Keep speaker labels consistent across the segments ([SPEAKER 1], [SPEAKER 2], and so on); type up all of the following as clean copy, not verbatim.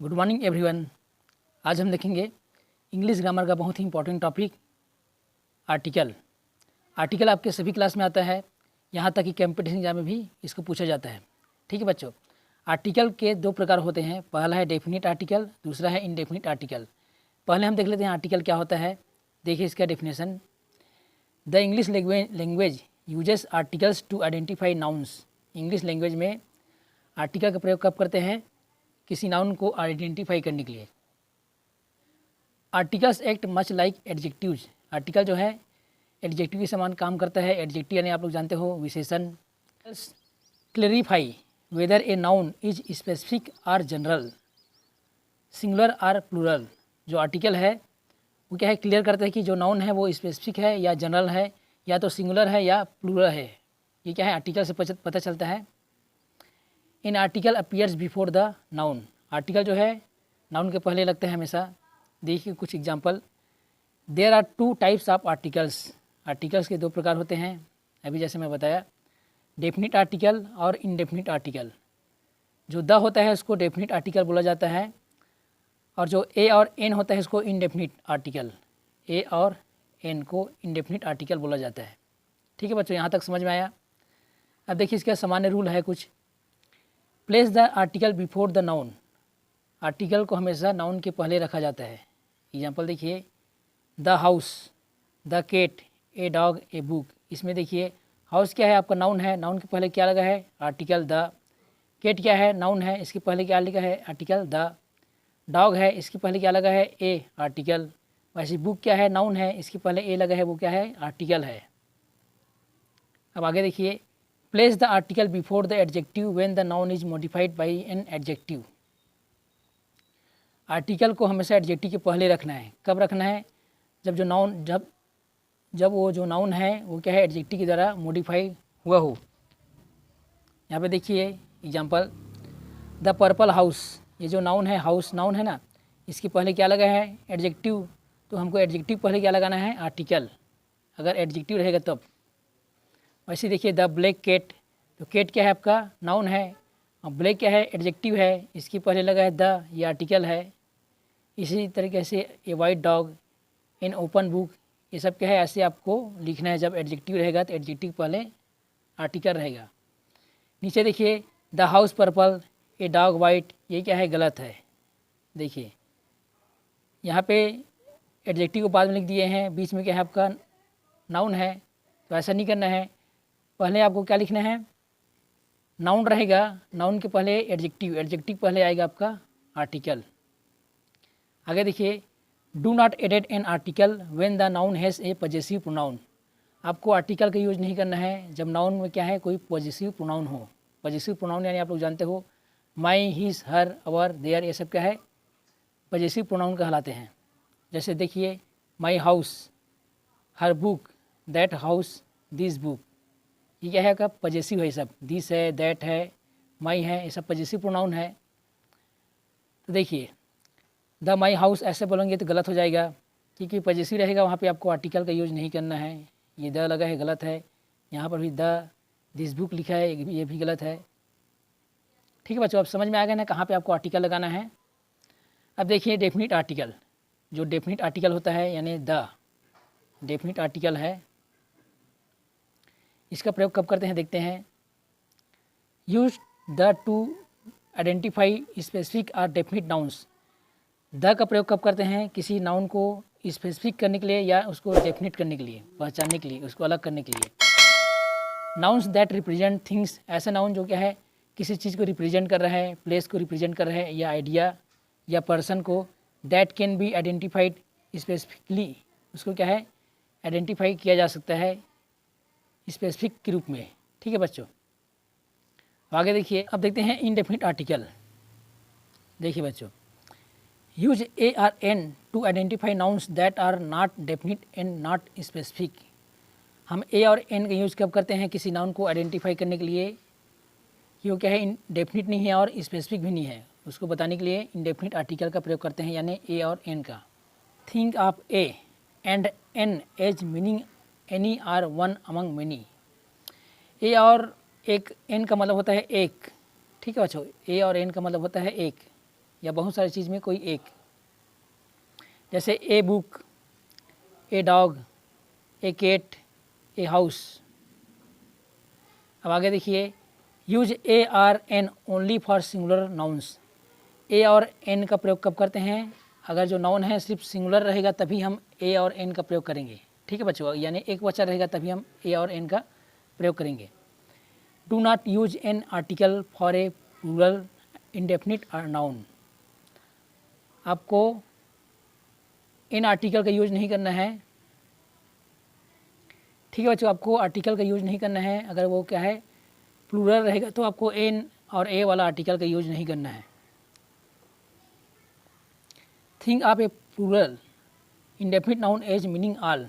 [SPEAKER 1] Good morning everyone. आज हम देखेंगे इंग्लिश ग्रामर का बहुत ही इंपॉर्टेंट टॉपिक आर्टिकल। आर्टिकल आपके सभी क्लास में आता है, यहाँ तक कि कंपटीशन एग्जाम में भी इसको पूछा जाता है। ठीक है बच्चों, आर्टिकल के दो प्रकार होते हैं, पहला है डेफिनिट आर्टिकल, दूसरा है इनडेफिनिट आर्टिकल। पहले हम देख लेते हैं आर्टिकल क्या होता है। देखिए इसका definition, the English language uses articles to identify nouns. English language में आर्टिकल का प्रयोग कब करते हैं? किसी नाउन को आइडेंटिफाई करने के लिए। Articles act much like adjectives. Article जो है एडजेक्टिव के समान काम करता है। एडजेक्टिव यानी आप लोग जानते हो विशेषण। Clarify whether a noun is specific or general, singular or plural. जो आर्टिकल है वो क्या है, क्लियर करता है कि जो नाउन है वो स्पेसिफिक है या जनरल है, या तो सिंगुलर है या प्लूरल है। ये क्या है, आर्टिकल से पता चलता है। In article appears before the noun. Article जो है नाउन के पहले लगता है हमेशा। देखिए कुछ example, there are two types of articles. Articles के दो प्रकार होते हैं, अभी जैसे मैं बताया, डेफिनिट आर्टिकल और इनडेफिनिट आर्टिकल। जो द होता है उसको डेफिनिट आर्टिकल बोला जाता है, और जो ए और एन होता है इसको इनडेफिनिट आर्टिकल। ए और एन को इनडेफिनिट आर्टिकल बोला जाता है। ठीक है बच्चों, यहाँ तक समझ में आया। अब देखिए इसका सामान्य रूल है कुछ। Place the article before the noun. Article को हमेशा नाउन के पहले रखा जाता है। एग्जाम्पल देखिए, the house, the cat, a dog, a book. इसमें देखिए हाउस क्या है, आपका नाउन है, नाउन के पहले क्या लगा है, आर्टिकल द। केट क्या है, नाउन है, इसके पहले क्या लगा है, आर्टिकल द। डॉग है, इसके पहले क्या लगा है, ए, आर्टिकल। वैसे बुक क्या है, नाउन है, इसके पहले ए लगा है, वो क्या है, आर्टिकल है। अब आगे देखिए, place the article before the adjective when the noun is modified by an adjective. Article को हमेशा एडजेक्टिव के पहले रखना है। कब रखना है? जब जो नाउन जब वो जो नाउन है वो क्या है, एडजेक्टिव के द्वारा मॉडिफाई हुआ हो। यहाँ पे देखिए एग्जांपल, द पर्पल हाउस। ये जो नाउन है, हाउस नाउन है ना, इसके पहले क्या लगा है, एडजेक्टिव। तो हमको एडजेक्टिव पहले क्या लगाना है, आर्टिकल, अगर एडजेक्टिव रहेगा तब। वैसे देखिए द ब्लैक केट, तो केट क्या है, आपका नाउन है, और ब्लैक क्या है, एडजेक्टिव है, इसके पहले लगा है द, ये आर्टिकल है। इसी तरीके से a white dog, an open book, ये सब क्या है, ऐसे आपको लिखना है। जब एडजेक्टिव रहेगा तो एडजेक्टिव पहले आर्टिकल रहेगा। नीचे देखिए, the house purple, a dog white, ये क्या है, गलत है। देखिए यहाँ पे एडजेक्टिव को बाद में लिख दिए हैं, बीच में क्या है, आपका नाउन है, तो ऐसा नहीं करना है। पहले आपको क्या लिखना है, नाउन रहेगा, नाउन के पहले एडजेक्टिव, एडजेक्टिव पहले आएगा आपका आर्टिकल। आगे देखिए, do not added an article when the noun has a possessive pronoun. आपको आर्टिकल का यूज नहीं करना है जब नाउन में क्या है, कोई पॉजेसिव प्रोनाउन हो। पॉजेसिव प्रोनाउन यानी आप लोग जानते हो, माई, हिज, हर, अवर, देयर, ये सब क्या है, पॉजेसिव प्रोनाउन कहलाते हैं। जैसे देखिए, my house, her book, that house, this book, ये क्या है आपका पॉजेसिव है। सब दिस है, दैट है, माई है, ये सब पॉजेसिव प्रोनाउन है। तो देखिए द माई हाउस ऐसे बोलेंगे तो गलत हो जाएगा, क्योंकि पॉजेसिव रहेगा, वहाँ पे आपको आर्टिकल का यूज नहीं करना है। ये द लगा है, गलत है। यहाँ पर भी द, दिस बुक लिखा है, ये भी गलत है। ठीक है बच्चों, अब समझ में आ गया ना कहाँ पे आपको आर्टिकल लगाना है। अब देखिए डेफिनिट आर्टिकल। जो डेफिनिट आर्टिकल होता है यानी द डेफिनिट आर्टिकल है, इसका प्रयोग कब करते हैं देखते हैं। Use the two identify specific और डेफिनिट नाउन्स। द का प्रयोग कब करते हैं, किसी नाउन को स्पेसिफिक करने के लिए या उसको डेफिनिट करने के लिए, पहचानने के लिए, उसको अलग करने के लिए। नाउन्स दैट रिप्रेजेंट थिंग्स, ऐसा नाउन जो क्या है, किसी चीज़ को रिप्रेजेंट कर रहा है, प्लेस को रिप्रेजेंट कर रहा है, या आइडिया या पर्सन को। That can be identified specifically, उसको क्या है, आइडेंटिफाई किया जा सकता है स्पेसिफिक के रूप में। ठीक है बच्चों, आगे देखिए, अब देखते हैं इनडेफिनिट आर्टिकल। देखिए बच्चों, use a or an to identify nouns that are not definite and not specific. हम ए और एन का यूज़ कब करते हैं किसी नाउन को आइडेंटिफाई करने के लिए, कि वो क्या है, इनडेफिनिट नहीं है और स्पेसिफिक भी नहीं है, उसको बताने के लिए इनडेफिनिट आर्टिकल का प्रयोग करते हैं, यानी ए और एन का। Think of a and an as meaning any or one among many. A और एक, एन का मतलब होता है एक। ठीक है बच्चों, ए और एन का मतलब होता है एक, या बहुत सारी चीज़ में कोई एक, जैसे a book, a dog, a cat, a house. अब आगे देखिए, use a or an only for singular nouns. A और एन का प्रयोग कब करते हैं? अगर जो नाउन है सिर्फ सिंगुलर रहेगा तभी हम ए और एन का प्रयोग करेंगे। ठीक है बच्चों, यानी एक बच्चा रहेगा तभी हम ए और एन का प्रयोग करेंगे। Do not use an article for a plural indefinite noun. आपको इन आर्टिकल का यूज नहीं करना है। ठीक है बच्चों, आपको आर्टिकल का यूज नहीं करना है। अगर वो क्या है प्लूरल रहेगा तो आपको एन और ए वाला आर्टिकल का यूज नहीं करना है। Think of a plural indefinite noun as meaning all.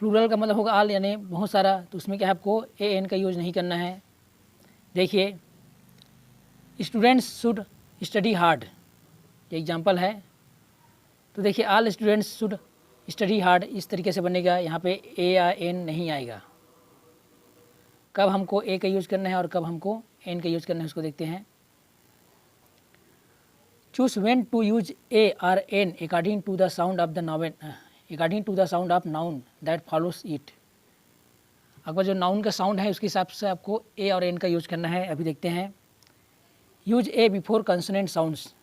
[SPEAKER 1] Plural का मतलब होगा ऑल, यानी बहुत सारा, तो उसमें क्या है आपको ए एन का यूज नहीं करना है। देखिए, स्टूडेंट्स शुड स्टडी हार्ड, ये एग्जाम्पल है। तो देखिए, all students should study hard इस तरीके से बनेगा, यहाँ पे ए या एन नहीं आएगा। कब हमको ए का यूज़ करना है और कब हमको एन का यूज़ करना है उसको देखते हैं। Choose when to use a और an according to the sound of the noun, according to the sound of noun that follows it. अगर जो नाउन का साउंड है उसके हिसाब से आपको ए और एन का यूज करना है। अभी देखते हैं, use a before consonant sounds.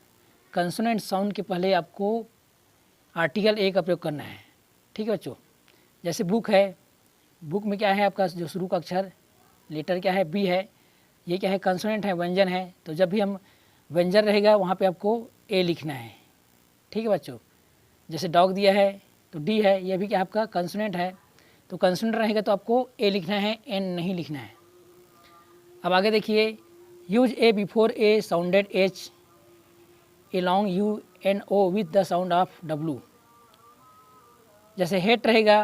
[SPEAKER 1] Consonant sound के पहले आपको आर्टिकल ए का प्रयोग करना है। ठीक है बच्चों, जैसे बुक है, बुक में क्या है आपका जो शुरू का अक्षर लेटर क्या है, बी है, ये क्या है कंसोनेंट है, व्यंजन है। तो जब भी हम व्यंजन रहेगा वहाँ पे आपको ए लिखना है। ठीक है बच्चों, जैसे डॉग दिया है तो डी है, ये भी क्या आपका कंसोनेंट है, तो कंसोनेंट रहेगा तो आपको ए लिखना है, एन नहीं लिखना है। अब आगे देखिए, use a before a sounded H along U and O with the sound of W. जैसे हेट रहेगा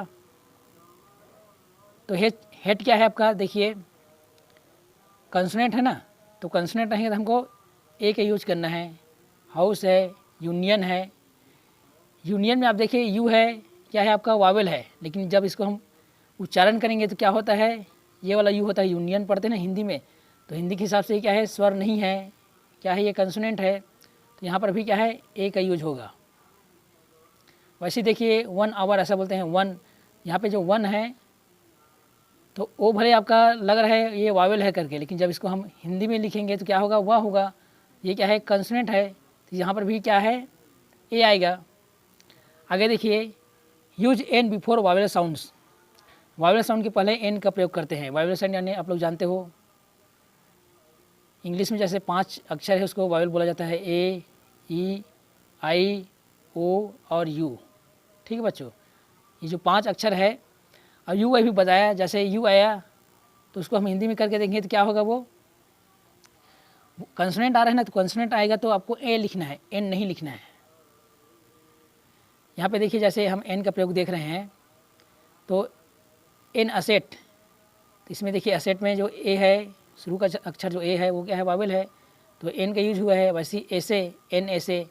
[SPEAKER 1] तो हेट क्या है आपका, देखिए कंसोनेंट है ना, तो कंसोनेंट रहेगा तो हमको ए का यूज करना है। हाउस है, यूनियन है, यूनियन में आप देखिए यू है, क्या है आपका वावेल है, लेकिन जब इसको हम उच्चारण करेंगे तो क्या होता है, ये वाला यू होता है। यूनियन पढ़ते हैं ना हिंदी में, तो हिंदी के हिसाब से क्या है स्वर नहीं है, क्या है ये कंसोनेंट है, तो यहाँ पर भी क्या है ए का यूज होगा। वैसे देखिए 1 आवर ऐसा बोलते हैं, 1, यहाँ पे जो 1 है तो ओ भले आपका लग रहा है ये वावेल है करके, लेकिन जब इसको हम हिंदी में लिखेंगे तो क्या होगा, वह होगा। ये क्या है कंसोनेंट है, तो यहाँ पर भी क्या है ए आएगा। आगे देखिए, use an before Wavell sounds. Wavell sound के पहले एन का प्रयोग करते हैं। वावेल साउंड यानी आप लोग जानते हो इंग्लिश में जैसे 5 अक्षर है उसको वावेल बोला जाता है, ए, ई, आई, ओ और यू। ठीक है बच्चों, ये जो 5 अक्षर है, और यू अभी बताया, जैसे यू आया तो उसको हम हिंदी में करके देखेंगे तो क्या होगा, वो कंसोनेंट आ रहा है ना, तो कंसोनेंट आएगा तो आपको ए लिखना है, एन नहीं लिखना है। यहाँ पे देखिए, जैसे हम एन का प्रयोग देख रहे हैं तो एन असेट, तो इसमें देखिए असेट में जो ए है, शुरू का अक्षर जो ए है वो क्या है वावेल है, तो एन का यूज हुआ है। वैसे ऐसे एन ऐसे,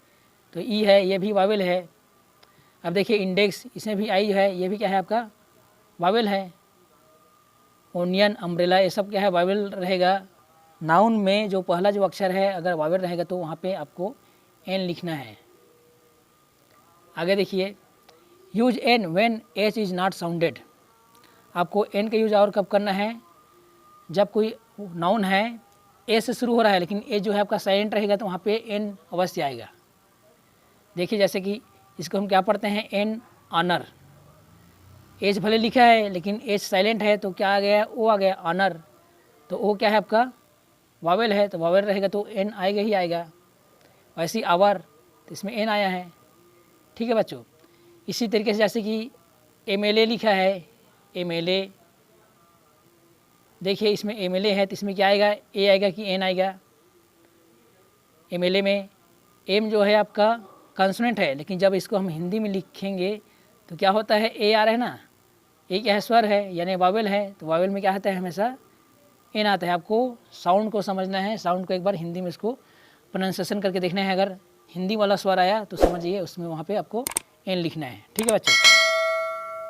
[SPEAKER 1] तो ई है, ये भी वावेल है। अब देखिए इंडेक्स, इसमें भी आई है, ये भी क्या है आपका वावेल है। ओनियन, अम्ब्रेला, ये सब क्या है वावेल रहेगा। नाउन में जो पहला जो अक्षर है अगर वावेल रहेगा तो वहाँ पे आपको एन लिखना है। आगे देखिए, use N when H is not sounded. आपको एन का यूज और कब करना है, जब कोई नाउन है ए से शुरू हो रहा है लेकिन ए जो है आपका साइलेंट रहेगा तो वहाँ पे एन अवश्य आएगा। देखिए जैसे कि इसको हम क्या पढ़ते हैं, एन ऑनर, एच भले लिखा है लेकिन एच साइलेंट है तो क्या आ गया, ओ आ गया, ऑनर। तो ओ क्या है आपका वावेल है, तो वावेल रहेगा तो एन आएगा ही आएगा। वैसे आवर, तो इसमें एन आया है। ठीक है बच्चों, इसी तरीके से जैसे कि MLA लिखा है, MLA, देखिए इसमें MLA है तो इसमें क्या आएगा, ए आएगा कि एन आएगा। MLA में एम जो है आपका कंसोनेंट है, लेकिन जब इसको हम हिंदी में लिखेंगे तो क्या होता है, ए आ रहा है ना, ए क्या है स्वर है यानी वावेल है, तो वावेल में क्या आता है हमेशा एन आता है। आपको साउंड को समझना है, साउंड को एक बार हिंदी में इसको प्रोनाउंसिएशन करके देखना है। अगर हिंदी वाला स्वर आया तो समझिए उसमें वहाँ पे आपको एन लिखना है। ठीक है बच्चों।